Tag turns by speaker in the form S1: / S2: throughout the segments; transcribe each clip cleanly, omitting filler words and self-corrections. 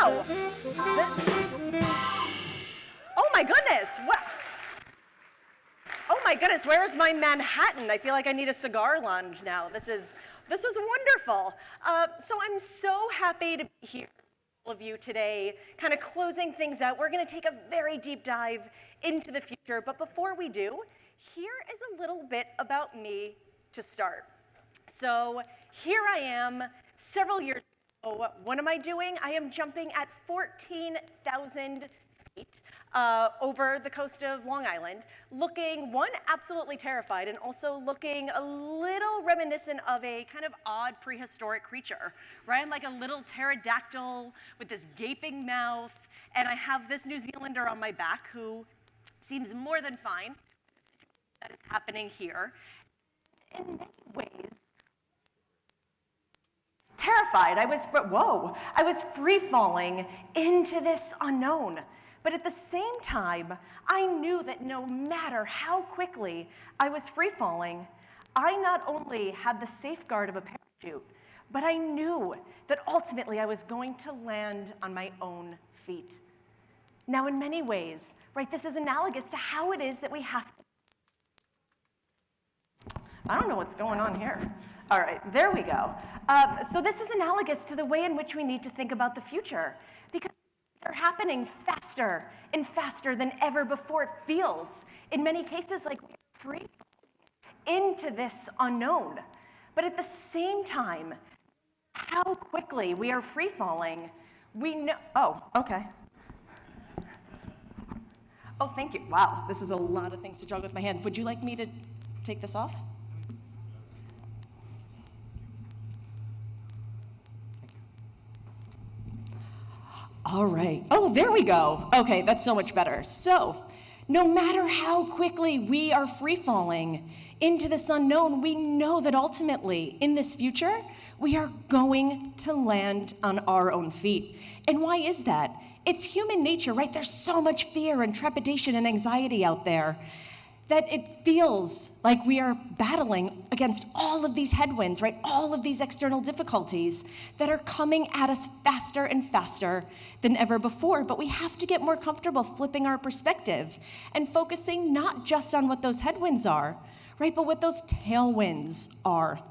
S1: wow. Oh my goodness. What? Oh my goodness, where is my Manhattan? I feel like I need a cigar lounge now. This was wonderful. So I'm so happy to be here with all of you today, kind of closing things out. We're going to take a very deep dive into the future, but before we do, here is a little bit about me to start. So here I am, several years ago. What am I doing? I am jumping at 14,000 feet over the coast of Long Island, looking, one, absolutely terrified, and also looking a little reminiscent of a kind of odd prehistoric creature, right? I'm like a little pterodactyl with this gaping mouth, and I have this New Zealander on my back who seems more than fine. That is happening here. In many ways, terrified. I was free falling into this unknown. But at the same time, I knew that no matter how quickly I was free falling, I not only had the safeguard of a parachute, but I knew that ultimately I was going to land on my own feet. Now, in many ways, right, this is analogous to how it is that we have to. I don't know what's going on here. All right, there we go. So this is analogous to the way in which we need to think about the future, because they're happening faster and faster than ever before. It feels, in many cases, like we're free into this unknown. But at the same time, how quickly we are free falling, we know. Oh, okay. Oh, thank you. Wow, this is a lot of things to juggle with my hands. Would you like me to take this off? All right. Oh, there we go. Okay, that's so much better. So, no matter how quickly we are free falling into this unknown, we know that ultimately, in this future, we are going to land on our own feet. And why is that? It's human nature, right? There's so much fear and trepidation and anxiety out there that it feels like we are battling against all of these headwinds, right? All of these external difficulties that are coming at us faster and faster than ever before. But we have to get more comfortable flipping our perspective and focusing not just on what those headwinds are, right? But what those tailwinds are.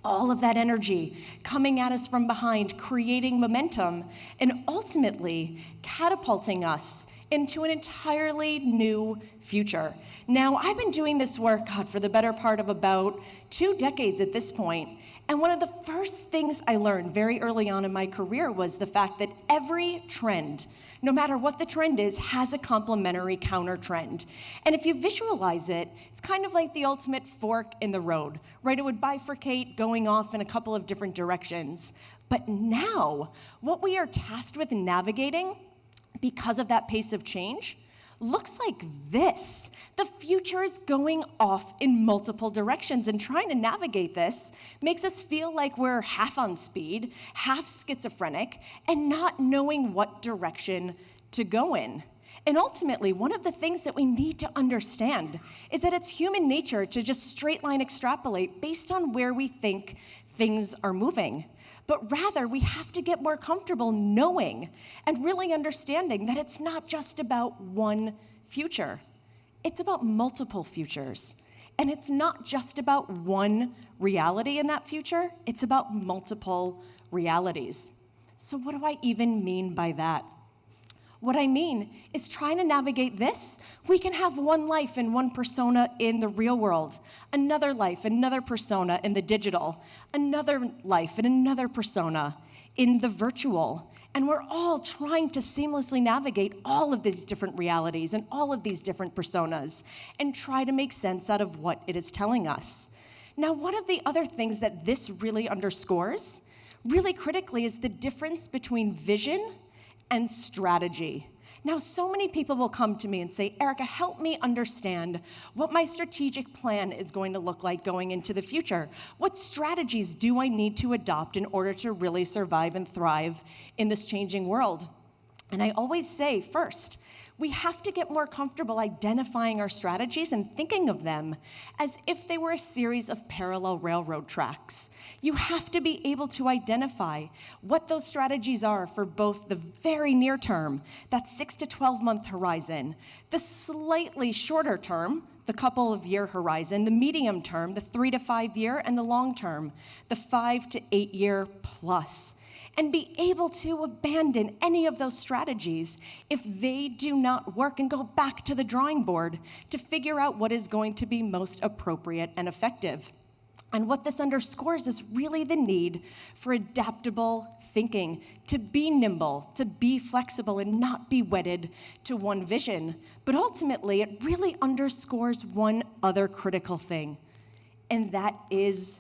S1: All of that energy coming at us from behind, creating momentum, and ultimately catapulting us into an entirely new future. Now, I've been doing this work, for the better part of about 2 decades at this point, and one of the first things I learned very early on in my career was the fact that every trend, no matter what the trend is, has a complementary counter trend. And if you visualize it, it's kind of like the ultimate fork in the road, right? It would bifurcate going off in a couple of different directions. But now, what we are tasked with navigating because of that pace of change looks like this. The future is going off in multiple directions, and trying to navigate this makes us feel like we're half on speed, half schizophrenic, and not knowing what direction to go in. And ultimately, one of the things that we need to understand is that it's human nature to just straight line extrapolate based on where we think things are moving. But rather, we have to get more comfortable knowing and really understanding that it's not just about one future. It's about multiple futures. And it's not just about one reality in that future, it's about multiple realities. So what do I even mean by that? What I mean is trying to navigate this, we can have one life and one persona in the real world, another life, another persona in the digital, another life and another persona in the virtual. And we're all trying to seamlessly navigate all of these different realities and all of these different personas and try to make sense out of what it is telling us. Now, one of the other things that this really underscores, really critically, is the difference between vision and strategy. Now, so many people will come to me and say, Erica, help me understand what my strategic plan is going to look like going into the future. What strategies do I need to adopt in order to really survive and thrive in this changing world? And I always say, first, we have to get more comfortable identifying our strategies and thinking of them as if they were a series of parallel railroad tracks. You have to be able to identify what those strategies are for both the very near term, that 6 to 12-month horizon, the slightly shorter term, the couple of year horizon, the medium term, the 3 to 5 year, and the long term, the 5 to 8 year plus, and be able to abandon any of those strategies if they do not work and go back to the drawing board to figure out what is going to be most appropriate and effective. And what this underscores is really the need for adaptable thinking, to be nimble, to be flexible, and not be wedded to one vision. But ultimately, it really underscores one other critical thing, and that is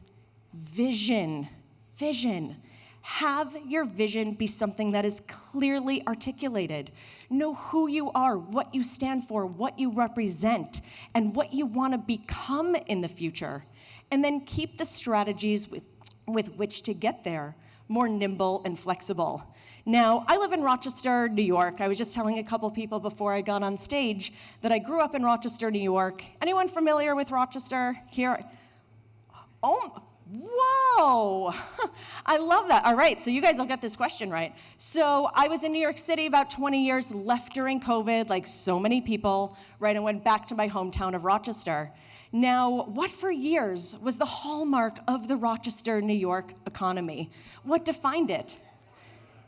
S1: vision. Vision. Have your vision be something that is clearly articulated. Know who you are, what you stand for, what you represent, and what you want to become in the future. And then keep the strategies with which to get there more nimble and flexible. Now, I live in Rochester, New York. I was just telling a couple people before I got on stage that I grew up in Rochester, New York. Anyone familiar with Rochester here? Oh, whoa, I love that. All right, so you guys will get this question right. So I was in New York City about 20 years, left during COVID, like so many people, right, and went back to my hometown of Rochester. Now, what for years was the hallmark of the Rochester, New York economy? What defined it?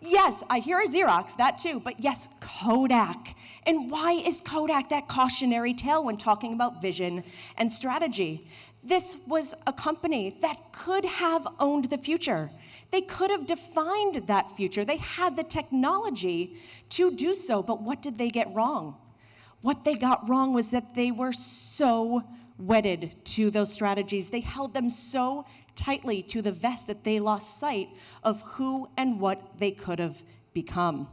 S1: Yes, I hear a Xerox, that too, but yes, Kodak. And why is Kodak that cautionary tale when talking about vision and strategy? This was a company that could have owned the future. They could have defined that future. They had the technology to do so, but what did they get wrong? What they got wrong was that they were so wedded to those strategies. They held them so tightly to the vest that they lost sight of who and what they could have become.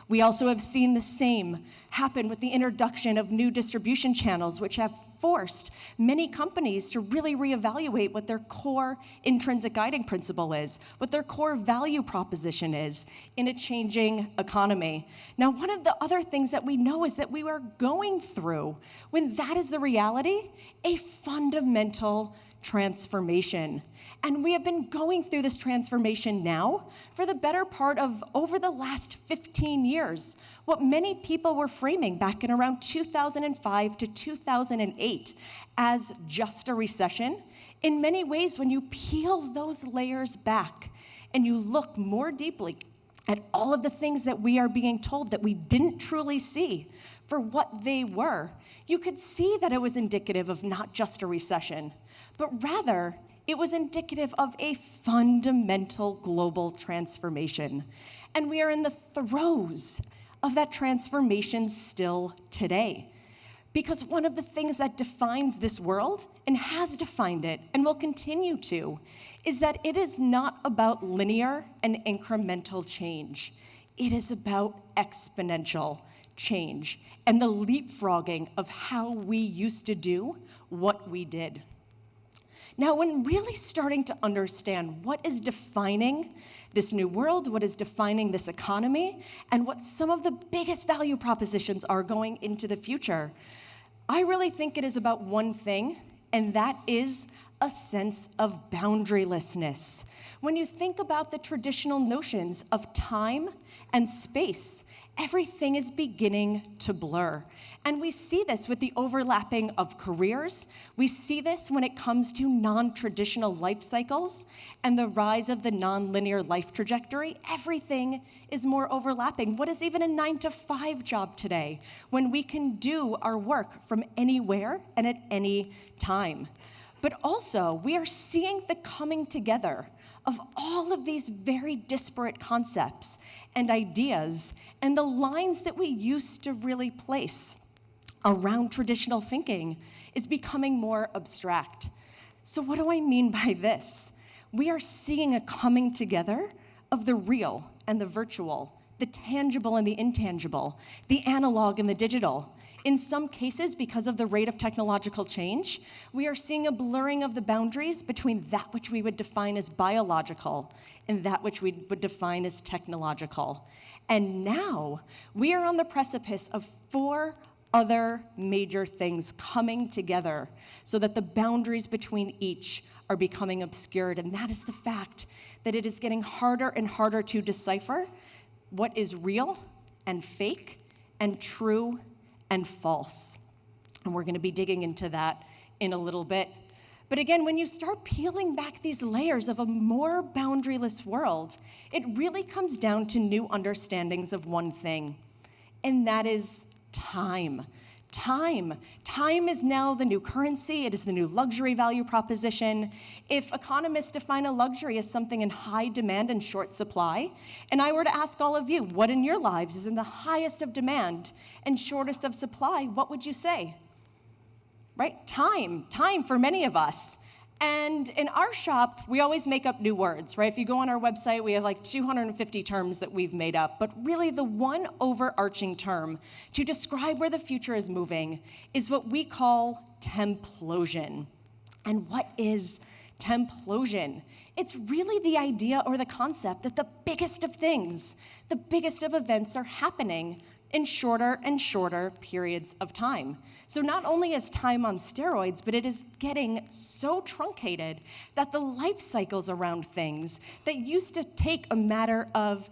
S1: We also have seen the same happen with the introduction of new distribution channels, which have forced many companies to really reevaluate what their core intrinsic guiding principle is, what their core value proposition is in a changing economy. Now, one of the other things that we know is that we are going through, when that is the reality, a fundamental transformation. And we have been going through this transformation now for the better part of over the last 15 years. What many people were framing back in around 2005 to 2008 as just a recession, in many ways, when you peel those layers back and you look more deeply at all of the things that we are being told that we didn't truly see for what they were, you could see that it was indicative of not just a recession, but rather it was indicative of a fundamental global transformation. And we are in the throes of that transformation still today. Because one of the things that defines this world, and has defined it, and will continue to, is that it is not about linear and incremental change. It is about exponential change and the leapfrogging of how we used to do what we did. Now, when really starting to understand what is defining this new world, what is defining this economy, and what some of the biggest value propositions are going into the future, I really think it is about one thing, and that is a sense of boundarylessness. When you think about the traditional notions of time and space, everything is beginning to blur. And we see this with the overlapping of careers. We see this when it comes to non-traditional life cycles and the rise of the non-linear life trajectory. Everything is more overlapping. What is even a 9-to-5 job today when we can do our work from anywhere and at any time? But also, we are seeing the coming together of all of these very disparate concepts and ideas and the lines that we used to really place around traditional thinking is becoming more abstract. So what do I mean by this? We are seeing a coming together of the real and the virtual, the tangible and the intangible, the analog and the digital. In some cases, because of the rate of technological change, we are seeing a blurring of the boundaries between that which we would define as biological and that which we would define as technological. And now we are on the precipice of 4 other major things coming together so that the boundaries between each are becoming obscured. And that is the fact that it is getting harder and harder to decipher what is real and fake and true and false. And we're going to be digging into that in a little bit. But again, when you start peeling back these layers of a more boundaryless world, it really comes down to new understandings of one thing, and that is time. Time. Time is now the new currency. It is the new luxury value proposition. If economists define a luxury as something in high demand and short supply, and I were to ask all of you, what in your lives is in the highest of demand and shortest of supply, what would you say? Right? Time for many of us. And in our shop, we always make up new words, right? If you go on our website, we have like 250 terms that we've made up. But really, the one overarching term to describe where the future is moving is what we call templosion. And what is templosion? It's really the idea or the concept that the biggest of things, the biggest of events are happening in shorter and shorter periods of time. So not only is time on steroids, but it is getting so truncated that the life cycles around things that used to take a matter of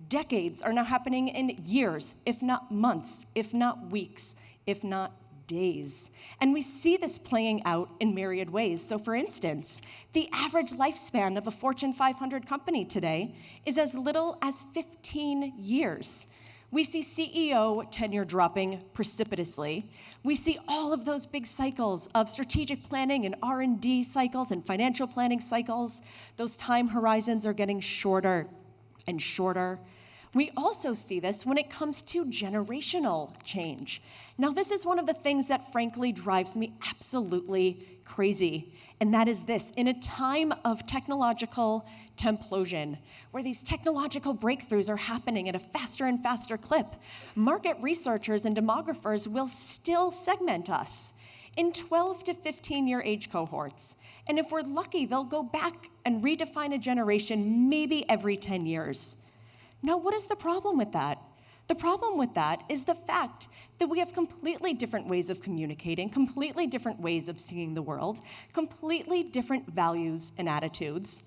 S1: decades are now happening in years, if not months, if not weeks, if not days. And we see this playing out in myriad ways. So for instance, the average lifespan of a Fortune 500 company today is as little as 15 years. We see CEO tenure dropping precipitously. We see all of those big cycles of strategic planning and R&D cycles and financial planning cycles. Those time horizons are getting shorter and shorter. We also see this when it comes to generational change. Now, this is one of the things that frankly drives me absolutely crazy, and that is this. In a time of technological templosion, where these technological breakthroughs are happening at a faster and faster clip, market researchers and demographers will still segment us in 12 to 15-year age cohorts. And if we're lucky, they'll go back and redefine a generation maybe every 10 years. Now, what is the problem with that? The problem with that is the fact that we have completely different ways of communicating, completely different ways of seeing the world, completely different values and attitudes.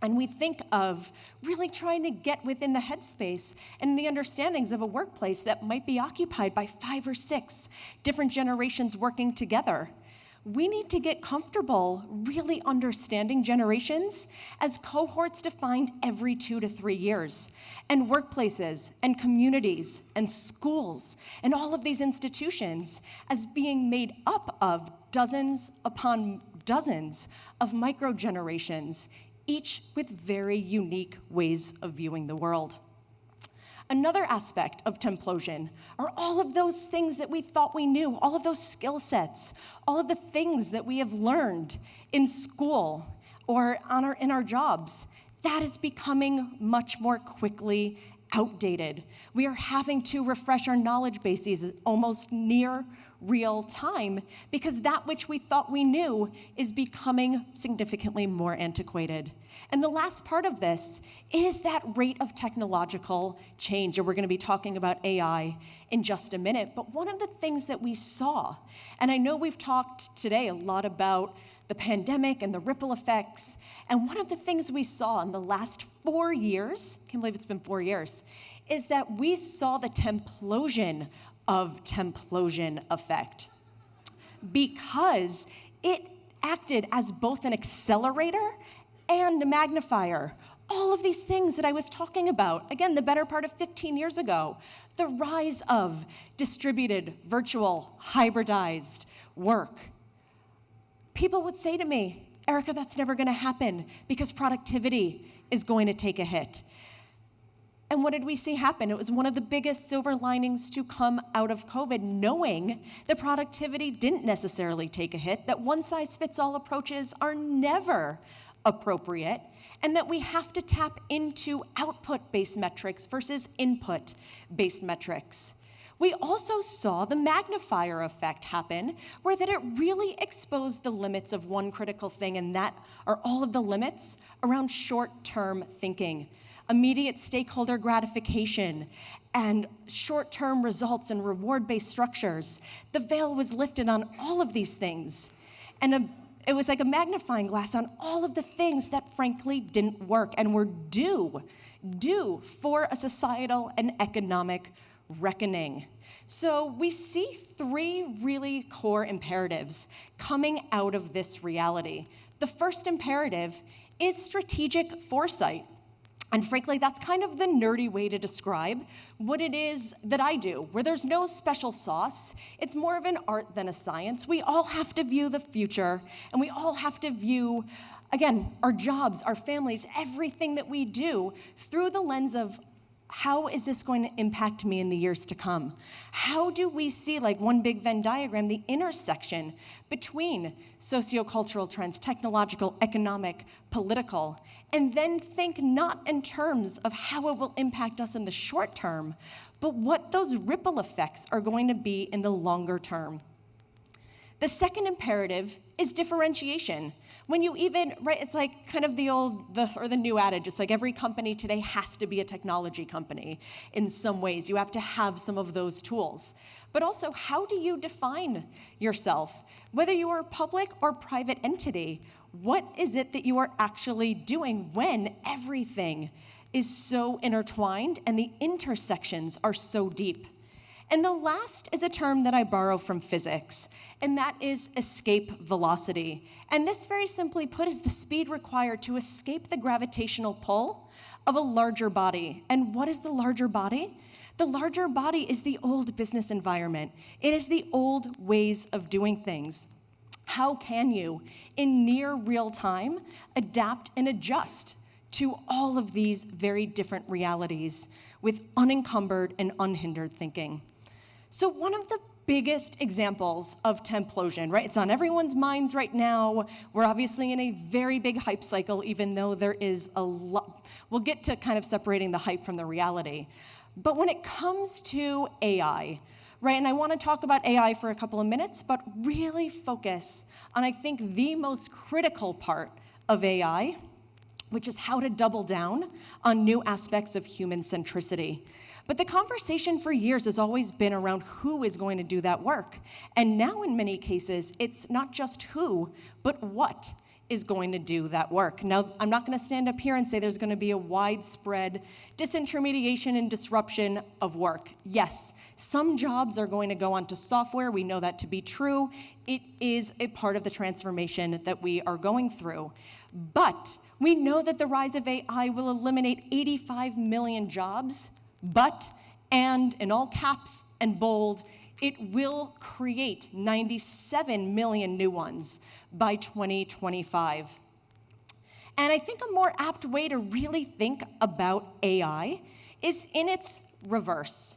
S1: And we think of really trying to get within the headspace and the understandings of a workplace that might be occupied by 5 or 6 different generations working together. We need to get comfortable really understanding generations as cohorts defined every 2 to 3 years, and workplaces and communities and schools and all of these institutions as being made up of dozens upon dozens of micro-generations, each with very unique ways of viewing the world. Another aspect of templosion are all of those things that we thought we knew, all of those skill sets, all of the things that we have learned in school or in our jobs. That is becoming much more quickly outdated. We are having to refresh our knowledge bases almost near real time because that which we thought we knew is becoming significantly more antiquated. And the last part of this is that rate of technological change, and we're going to be talking about AI in just a minute. But one of the things that we saw, and I know we've talked today a lot about the pandemic and the ripple effects, and one of the things we saw in the last 4 years, can't believe it's been 4 years, is that we saw the templosion of templosion effect because it acted as both an accelerator and a magnifier. All of these things that I was talking about, again, the better part of 15 years ago, the rise of distributed, virtual, hybridized work. People would say to me, Erica, that's never going to happen because productivity is going to take a hit. And what did we see happen? It was one of the biggest silver linings to come out of COVID, knowing that productivity didn't necessarily take a hit, that one-size-fits-all approaches are never appropriate, and that we have to tap into output-based metrics versus input-based metrics. We also saw the magnifier effect happen, where that it really exposed the limits of one critical thing, and that are all of the limits around short-term thinking, immediate stakeholder gratification, and short-term results and reward-based structures. The veil was lifted on all of these things. And it was like a magnifying glass on all of the things that frankly didn't work and were due for a societal and economic reckoning. So we see three really core imperatives coming out of this reality. The first imperative is strategic foresight. And frankly, that's kind of the nerdy way to describe what it is that I do, where there's no special sauce. It's more of an art than a science. We all have to view the future, and we all have to view, again, our jobs, our families, everything that we do through the lens of how is this going to impact me in the years to come? How do we see, like one big Venn diagram, the intersection between sociocultural trends, technological, economic, political, and then think not in terms of how it will impact us in the short term, but what those ripple effects are going to be in the longer term. The second imperative is differentiation. When you even, right, it's like kind of the new adage, it's like every company today has to be a technology company in some ways. You have to have some of those tools. But also, how do you define yourself? Whether you are a public or private entity, what is it that you are actually doing when everything is so intertwined and the intersections are so deep? And the last is a term that I borrow from physics, and that is escape velocity. And this, very simply put, is the speed required to escape the gravitational pull of a larger body. And what is the larger body? The larger body is the old business environment. It is the old ways of doing things. How can you, in near real time, adapt and adjust to all of these very different realities with unencumbered and unhindered thinking? So one of the biggest examples of templosion, right? It's on everyone's minds right now. We're obviously in a very big hype cycle, even though there is a lot. We'll get to kind of separating the hype from the reality. But when it comes to AI, right, and I want to talk about AI for a couple of minutes, but really focus on, I think, the most critical part of AI, which is how to double down on new aspects of human centricity. But the conversation for years has always been around who is going to do that work. And now, in many cases, it's not just who, but what is going to do that work. Now, I'm not going to stand up here and say there's going to be a widespread disintermediation and disruption of work. Yes, some jobs are going to go onto software. We know that to be true. It is a part of the transformation that we are going through. But we know that the rise of AI will eliminate 85 million jobs, and in all caps and bold, it will create 97 million new ones by 2025. And I think a more apt way to really think about AI is in its reverse.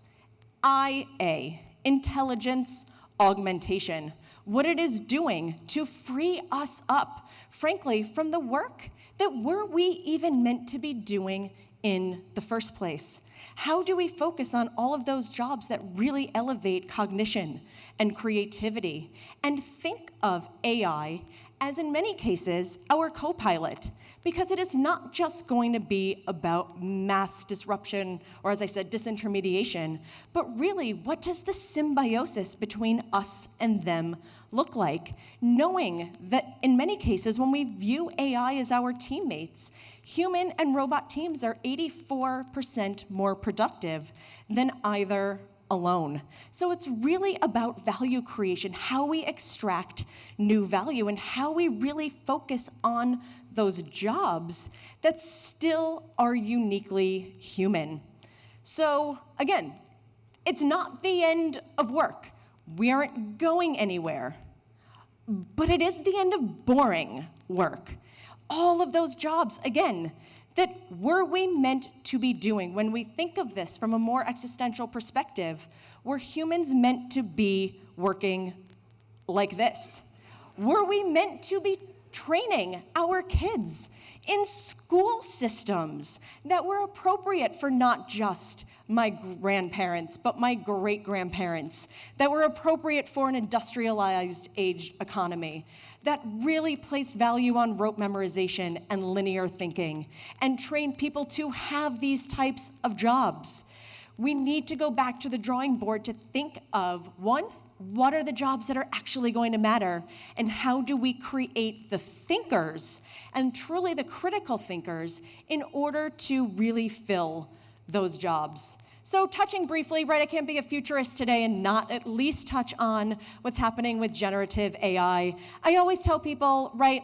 S1: IA, intelligence augmentation, what it is doing to free us up, frankly, from the work that were we even meant to be doing in the first place. How do we focus on all of those jobs that really elevate cognition and creativity? And think of AI as, in many cases, our co-pilot, because it is not just going to be about mass disruption, or as I said, disintermediation, but really, what does the symbiosis between us and them look like? Knowing that in many cases, when we view AI as our teammates, human and robot teams are 84% more productive than either alone. So it's really about value creation, how we extract new value, and how we really focus on those jobs that still are uniquely human. So again, it's not the end of work. We aren't going anywhere. But it is the end of boring work. All of those jobs, again, that were we meant to be doing. When we think of this from a more existential perspective, were humans meant to be working like this? Were we meant to be training our kids in school systems that were appropriate for not just my grandparents, but my great-grandparents, that were appropriate for an industrialized age economy, that really placed value on rote memorization and linear thinking, and trained people to have these types of jobs. We need to go back to the drawing board to think of, one, what are the jobs that are actually going to matter, and how do we create the thinkers, and truly the critical thinkers, in order to really fill those jobs. So touching briefly, right, I can't be a futurist today and not at least touch on what's happening with generative AI. I always tell people, right,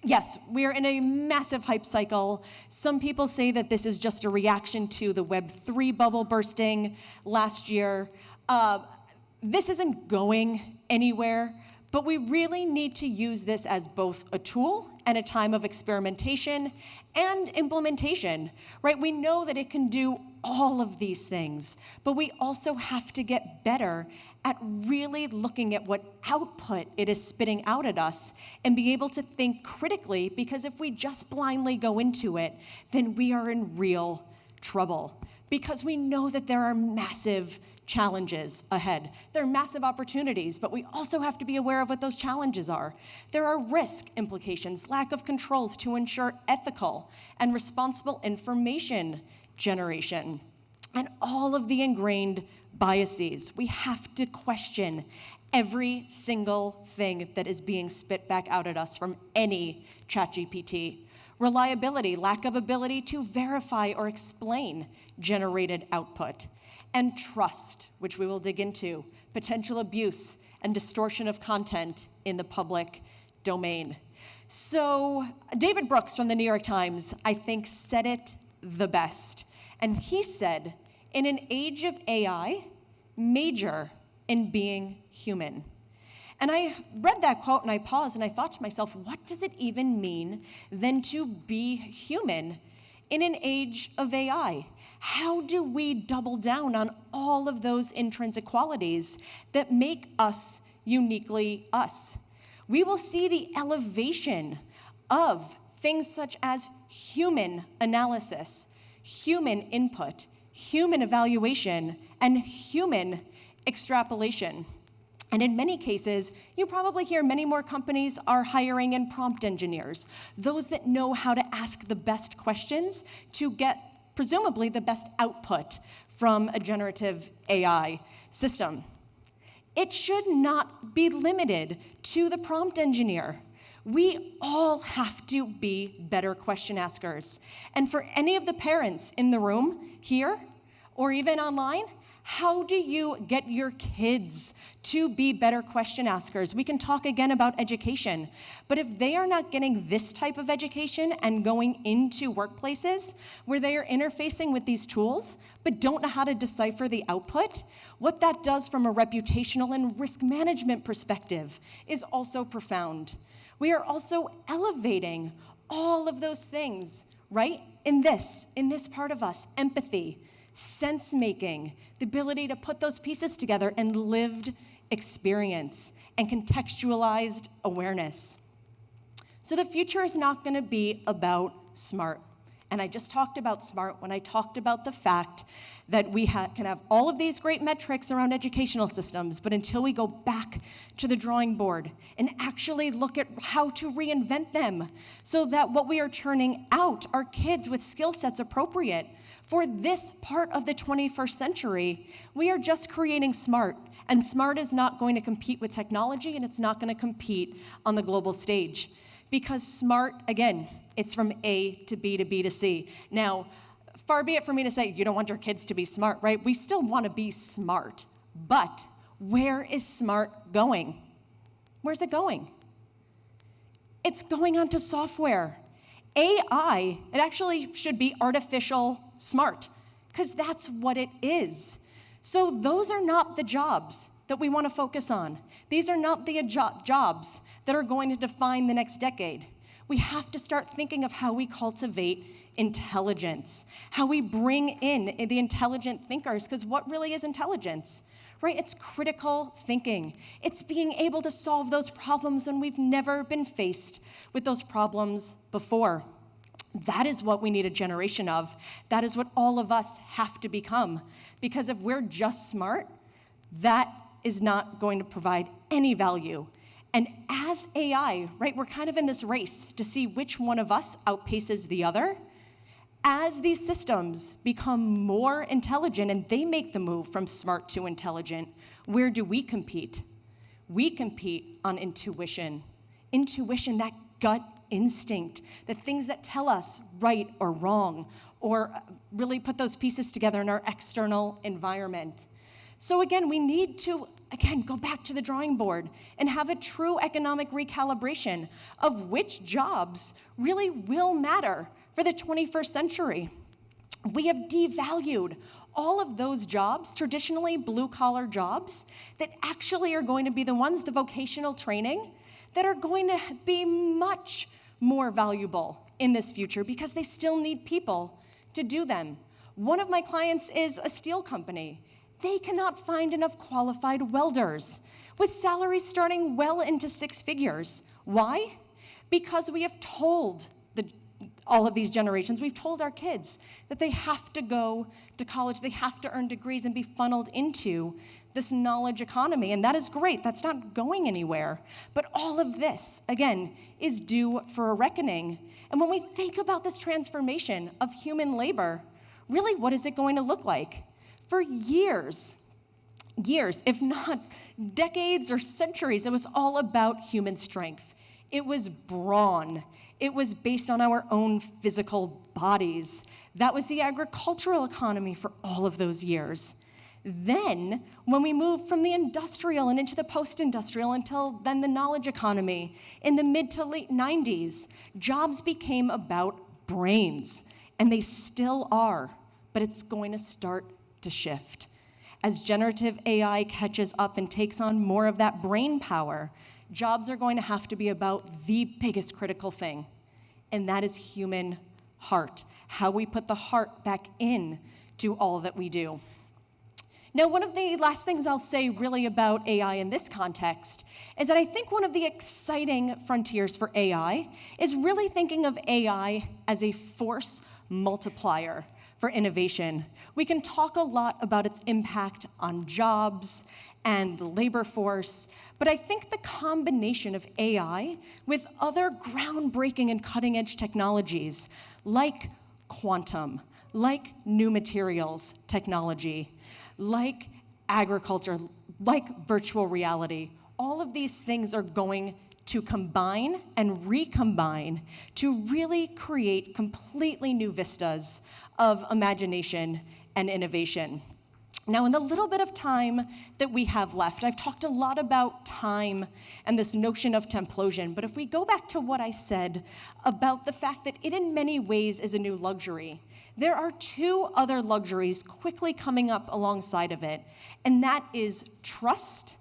S1: yes, we are in a massive hype cycle. Some people say that this is just a reaction to the Web3 bubble bursting last year. This isn't going anywhere, but we really need to use this as both a tool and a time of experimentation and implementation, right? We know that it can do all of these things, but we also have to get better at really looking at what output it is spitting out at us and be able to think critically, because if we just blindly go into it, then we are in real trouble, because we know that there are massive challenges ahead. There are massive opportunities, but we also have to be aware of what those challenges are. There are risk implications, lack of controls to ensure ethical and responsible information generation, and all of the ingrained biases. We have to question every single thing that is being spit back out at us from any ChatGPT. Reliability, lack of ability to verify or explain generated output. And trust, which we will dig into, potential abuse and distortion of content in the public domain. So David Brooks from the New York Times, I think, said it the best. And he said, in an age of AI, major in being human. And I read that quote and I paused and I thought to myself, what does it even mean then to be human in an age of AI? How do we double down on all of those intrinsic qualities that make us uniquely us? We will see the elevation of things such as human analysis, human input, human evaluation, and human extrapolation. And in many cases, you probably hear many more companies are hiring in prompt engineers, those that know how to ask the best questions to get presumably the best output from a generative AI system. It should not be limited to the prompt engineer. We all have to be better question askers. And for any of the parents in the room here, or even online, how do you get your kids to be better question askers? We can talk again about education, but if they are not getting this type of education and going into workplaces where they are interfacing with these tools, but don't know how to decipher the output, what that does from a reputational and risk management perspective is also profound. We are also elevating all of those things, right? In this part of us, empathy, sense-making, the ability to put those pieces together, and lived experience and contextualized awareness. So the future is not going to be about smart. And I just talked about smart when I talked about the fact that we can have all of these great metrics around educational systems, but until we go back to the drawing board and actually look at how to reinvent them so that what we are churning out are kids with skill sets appropriate for this part of the 21st century, we are just creating smart. And smart is not going to compete with technology, and it's not going to compete on the global stage. Because smart, again, it's from A to B to B to C. Now, far be it for me to say you don't want your kids to be smart, right? We still want to be smart. But where is smart going? Where's it going? It's going onto software. AI, it actually should be artificial smart, because that's what it is. So those are not the jobs that we want to focus on. These are not the jobs that are going to define the next decade. We have to start thinking of how we cultivate intelligence, how we bring in the intelligent thinkers, because what really is intelligence? Right? It's critical thinking. It's being able to solve those problems when we've never been faced with those problems before. That is what we need a generation of. That is what all of us have to become. Because if we're just smart, that is not going to provide any value. And as AI, right, we're kind of in this race to see which one of us outpaces the other. As these systems become more intelligent and they make the move from smart to intelligent, where do we compete? We compete on intuition. Intuition, that gut instinct, the things that tell us right or wrong, or really put those pieces together in our external environment. So again, we need to, go back to the drawing board and have a true economic recalibration of which jobs really will matter for the 21st century. We have devalued all of those jobs, traditionally blue-collar jobs, that actually are going to be the ones, the vocational training, that are going to be much more valuable in this future because they still need people to do them. One of my clients is a steel company. They cannot find enough qualified welders with salaries starting well into six figures. Why? Because we have told all of these generations, we've told our kids that they have to go to college, they have to earn degrees and be funneled into this knowledge economy. And that is great, that's not going anywhere. But all of this, again, is due for a reckoning. And when we think about this transformation of human labor, really, what is it going to look like? For years, if not decades or centuries, it was all about human strength. It was brawn. It was based on our own physical bodies. That was the agricultural economy for all of those years. Then, when we moved from the industrial and into the post-industrial until then the knowledge economy, in the mid to late 90s, jobs became about brains, and they still are, but it's going to start to shift. As generative AI catches up and takes on more of that brain power, jobs are going to have to be about the biggest critical thing, and that is human heart, how we put the heart back in to all that we do. Now, one of the last things I'll say really about AI in this context is that I think one of the exciting frontiers for AI is really thinking of AI as a force multiplier for innovation. We can talk a lot about its impact on jobs and the labor force, but I think the combination of AI with other groundbreaking and cutting-edge technologies like quantum, like new materials technology, like agriculture, like virtual reality, all of these things are going to combine and recombine to really create completely new vistas of imagination and innovation. Now, in the little bit of time that we have left, I've talked a lot about time and this notion of templosion, but if we go back to what I said about the fact that it in many ways is a new luxury, there are two other luxuries quickly coming up alongside of it, and that is trust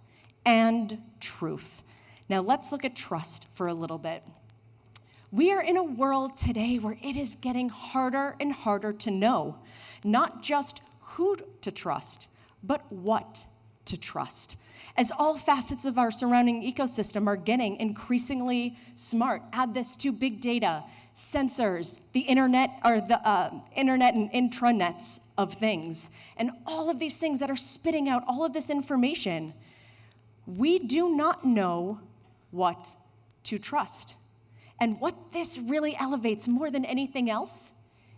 S1: and truth. Now, let's look at trust for a little bit. We are in a world today where it is getting harder and harder to know, not just who to trust, but what to trust. As all facets of our surrounding ecosystem are getting increasingly smart, add this to big data, sensors, the internet, or the internet and intranets of things, and all of these things that are spitting out all of this information, we do not know what to trust. And what this really elevates more than anything else,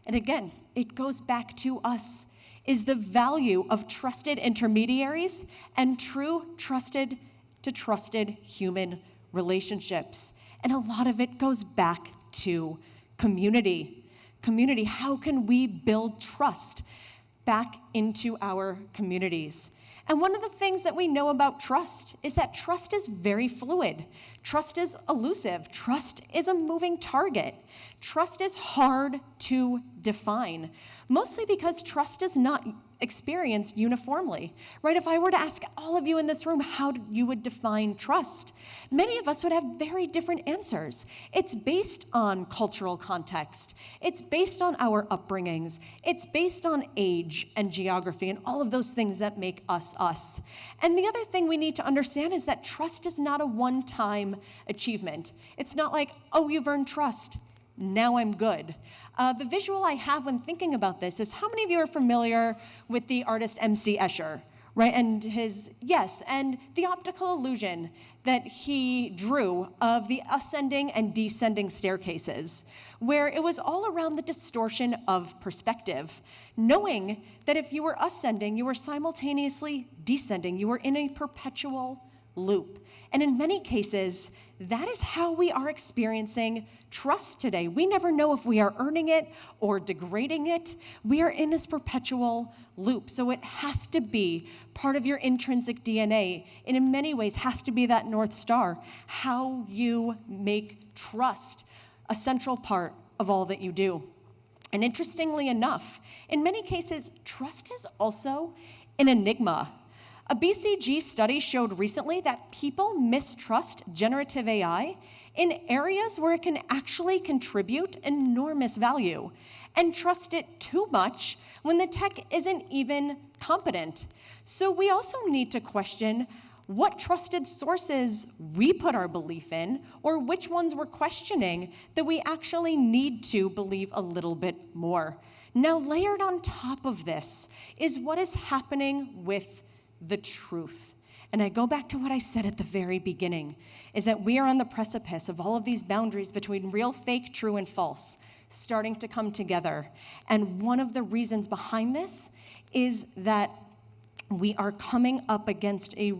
S1: and again, it goes back to us, is the value of trusted intermediaries and true trusted to trusted human relationships. And a lot of it goes back to community. Community, how can we build trust back into our communities? And one of the things that we know about trust is that trust is very fluid. Trust is elusive. Trust is a moving target. Trust is hard to define, mostly because trust is not experienced uniformly, right? If I were to ask all of you in this room how you would define trust, many of us would have very different answers. It's based on cultural context. It's based on our upbringings. It's based on age and geography and all of those things that make us us. And the other thing we need to understand is that trust is not a one-time achievement. It's not like, oh, you've earned trust. now I'm good. The visual I have when thinking about this is, how many of you are familiar with the artist M.C. Escher, right? And the optical illusion that he drew of the ascending and descending staircases, where it was all around the distortion of perspective, knowing that if you were ascending, you were simultaneously descending. You were in a perpetual loop. And in many cases, that is how we are experiencing trust today. We never know if we are earning it or degrading it. We are in this perpetual loop. So it has to be part of your intrinsic DNA, and in many ways has to be that North Star, how you make trust a central part of all that you do. And interestingly enough, in many cases, trust is also an enigma. A BCG study showed recently that people mistrust generative AI in areas where it can actually contribute enormous value, and trust it too much when the tech isn't even competent. So we also need to question what trusted sources we put our belief in, or which ones we're questioning that we actually need to believe a little bit more. Now, layered on top of this is what is happening with the truth. And I go back to what I said at the very beginning, is that we are on the precipice of all of these boundaries between real, fake, true, and false starting to come together. And one of the reasons behind this is that we are coming up against a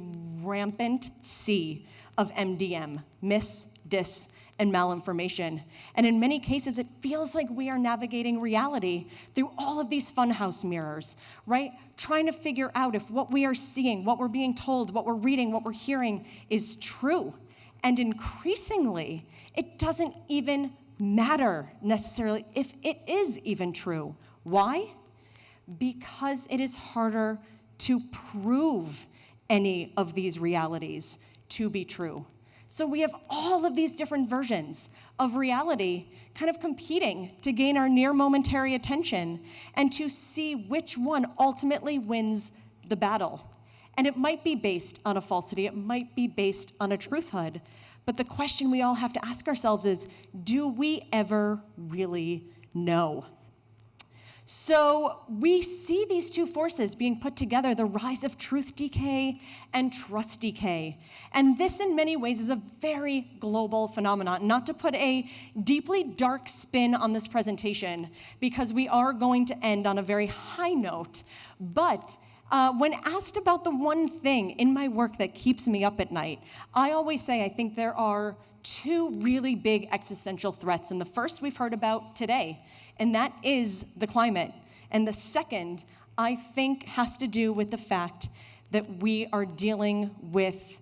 S1: rampant sea of MDM, mis, dis, and malinformation. And in many cases, it feels like we are navigating reality through all of these funhouse mirrors, right? Trying to figure out if what we are seeing, what we're being told, what we're reading, what we're hearing is true. And increasingly, it doesn't even matter necessarily if it is even true. Why? Because it is harder to prove any of these realities to be true. So we have all of these different versions of reality kind of competing to gain our near momentary attention and to see which one ultimately wins the battle. And it might be based on a falsity, it might be based on a truthhood, but the question we all have to ask ourselves is, do we ever really know? So we see these two forces being put together, the rise of truth decay and trust decay. And this in many ways is a very global phenomenon. Not to put a deeply dark spin on this presentation, because we are going to end on a very high note, but when asked about the one thing in my work that keeps me up at night, I always say I think there are two really big existential threats, and the first we've heard about today, and that is the climate. And the second, I think, has to do with the fact that we are dealing with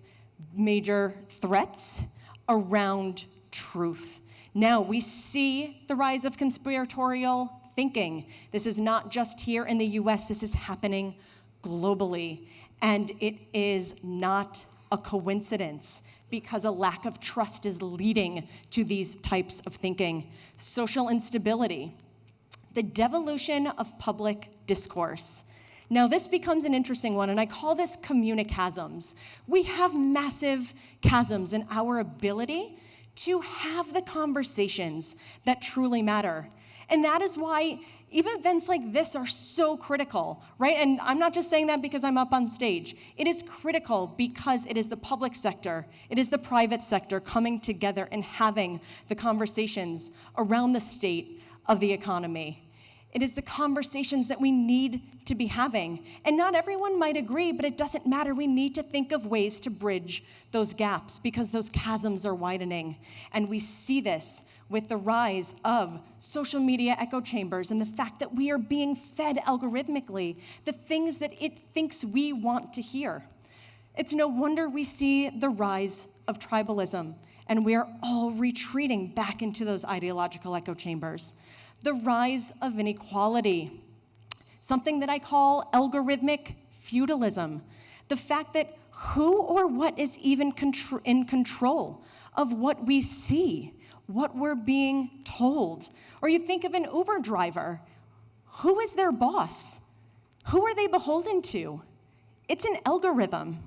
S1: major threats around truth. Now, we see the rise of conspiratorial thinking. This is not just here in the US, this is happening globally. And it is not a coincidence, because a lack of trust is leading to these types of thinking. Social instability, the devolution of public discourse. Now, this becomes an interesting one, and I call this communicasms. We have massive chasms in our ability to have the conversations that truly matter. And that is why even events like this are so critical, right? And I'm not just saying that because I'm up on stage. It is critical because it is the public sector, it is the private sector coming together and having the conversations around the state of the economy. It is the conversations that we need to be having. And not everyone might agree, but it doesn't matter. We need to think of ways to bridge those gaps because those chasms are widening. And we see this with the rise of social media echo chambers and the fact that we are being fed algorithmically the things that it thinks we want to hear. It's no wonder we see the rise of tribalism, and we are all retreating back into those ideological echo chambers. The rise of inequality, something that I call algorithmic feudalism. The fact that who or what is even in control of what we see, what we're being told. Or you think of an Uber driver. Who is their boss? Who are they beholden to? It's an algorithm.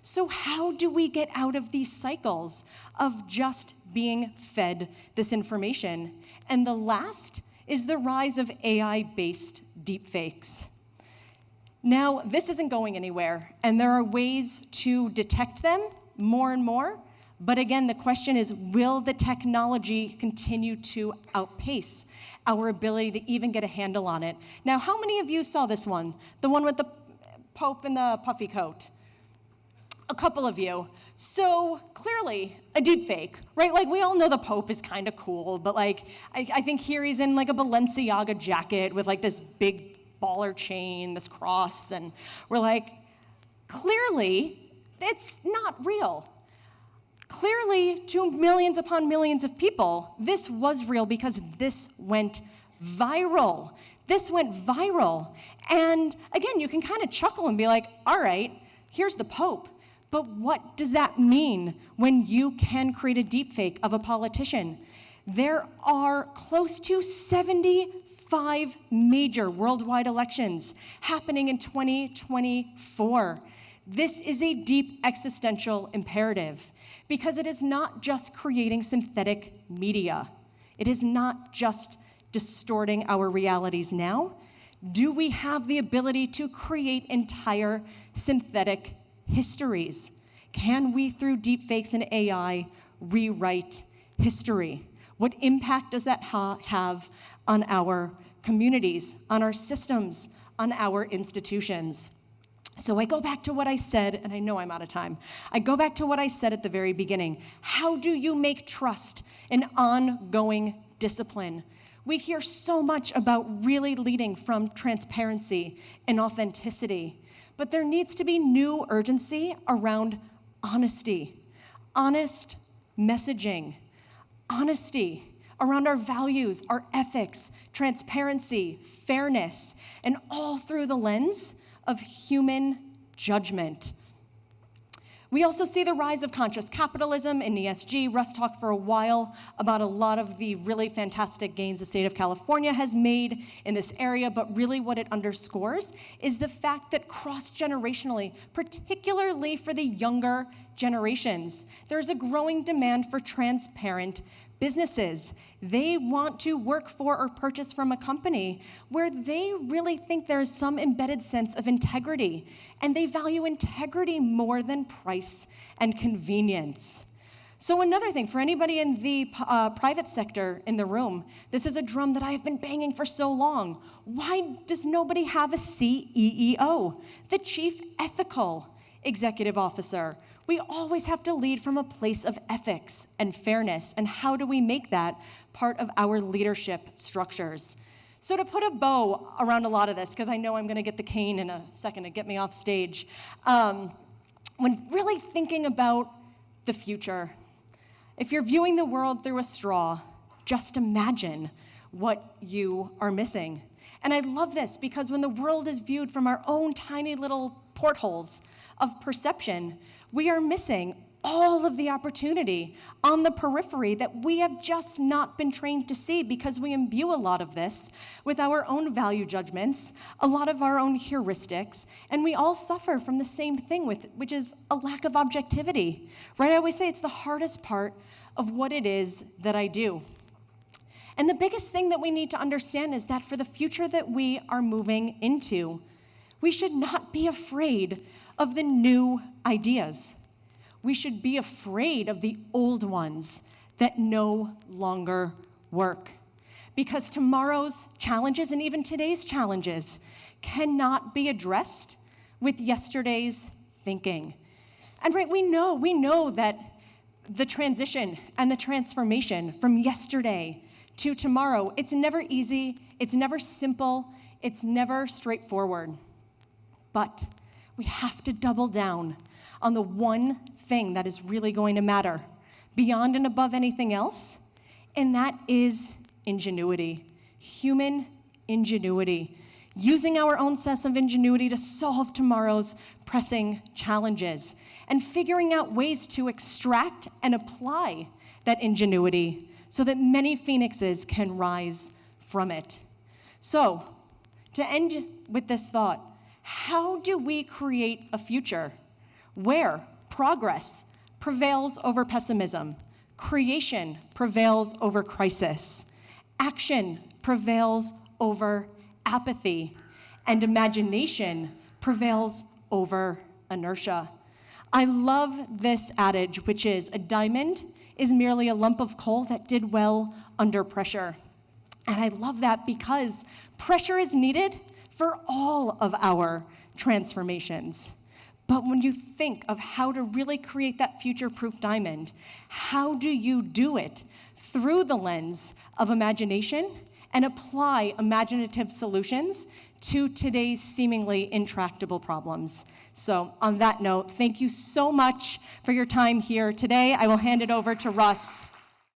S1: So how do we get out of these cycles of just being fed this information And the last is the rise of AI-based deepfakes. Now, this isn't going anywhere, and there are ways to detect them more and more. But again, the question is, will the technology continue to outpace our ability to even get a handle on it? Now, how many of you saw this one? The one with the Pope in the puffy coat? A couple of you. So clearly a deepfake, right? Like, we all know the Pope is kind of cool, but like, I think here he's in like a Balenciaga jacket with like this big baller chain, this cross, and we're like, clearly it's not real. Clearly, to millions upon millions of people, this was real because this went viral. This went viral. And again, you can kind of chuckle and be like, all right, here's the Pope. But what does that mean when you can create a deepfake of a politician? There are close to 75 major worldwide elections happening in 2024. This is a deep existential imperative because it is not just creating synthetic media. It is not just distorting our realities now. Do we have the ability to create entire synthetic histories? Can we, through deepfakes and AI, rewrite history? What impact does that have on our communities, on our systems, on our institutions? So I go back to what I said, and I know I'm out of time. I go back to what I said at the very beginning. How do you make trust an ongoing discipline? We hear so much about really leading from transparency and authenticity, but there needs to be new urgency around honesty, honest messaging, honesty around our values, our ethics, transparency, fairness, and all through the lens of human judgment. We also see the rise of conscious capitalism in ESG. Russ talked for a while about a lot of the really fantastic gains the state of California has made in this area, but really what it underscores is the fact that cross-generationally, particularly for the younger generations, there's a growing demand for transparent businesses. They want to work for or purchase from a company where they really think there's some embedded sense of integrity, and they value integrity more than price and convenience. So another thing, for anybody in the private sector in the room, this is a drum that I have been banging for so long. Why does nobody have a CEO, the Chief Ethical Executive Officer? We always have to lead from a place of ethics and fairness, and how do we make that part of our leadership structures? So to put a bow around a lot of this, because I know I'm going to get the cane in a second to get me off stage, when really thinking about the future, if you're viewing the world through a straw, just imagine what you are missing. And I love this because when the world is viewed from our own tiny little portholes of perception, we are missing all of the opportunity on the periphery that we have just not been trained to see because we imbue a lot of this with our own value judgments, a lot of our own heuristics, and we all suffer from the same thing, which is a lack of objectivity, right? I always say it's the hardest part of what it is that I do. And the biggest thing that we need to understand is that for the future that we are moving into, we should not be afraid of the new ideas. We should be afraid of the old ones that no longer work. Because tomorrow's challenges and even today's challenges cannot be addressed with yesterday's thinking. And right, we know that the transition and the transformation from yesterday to tomorrow, it's never easy, it's never simple, it's never straightforward. But we have to double down on the one thing that is really going to matter beyond and above anything else, and that is ingenuity, human ingenuity, using our own sense of ingenuity to solve tomorrow's pressing challenges, and figuring out ways to extract and apply that ingenuity so that many phoenixes can rise from it. So, to end with this thought, how do we create a future where progress prevails over pessimism, creation prevails over crisis, Action prevails over apathy, and imagination prevails over inertia. I love this adage, which is, a diamond is merely a lump of coal that did well under pressure. And I love that because pressure is needed for all of our transformations. But when you think of how to really create that future-proof diamond, how do you do it? Through the lens of imagination and apply imaginative solutions to today's seemingly intractable problems. So on that note, thank you so much for your time here today. I will hand it over to Russ.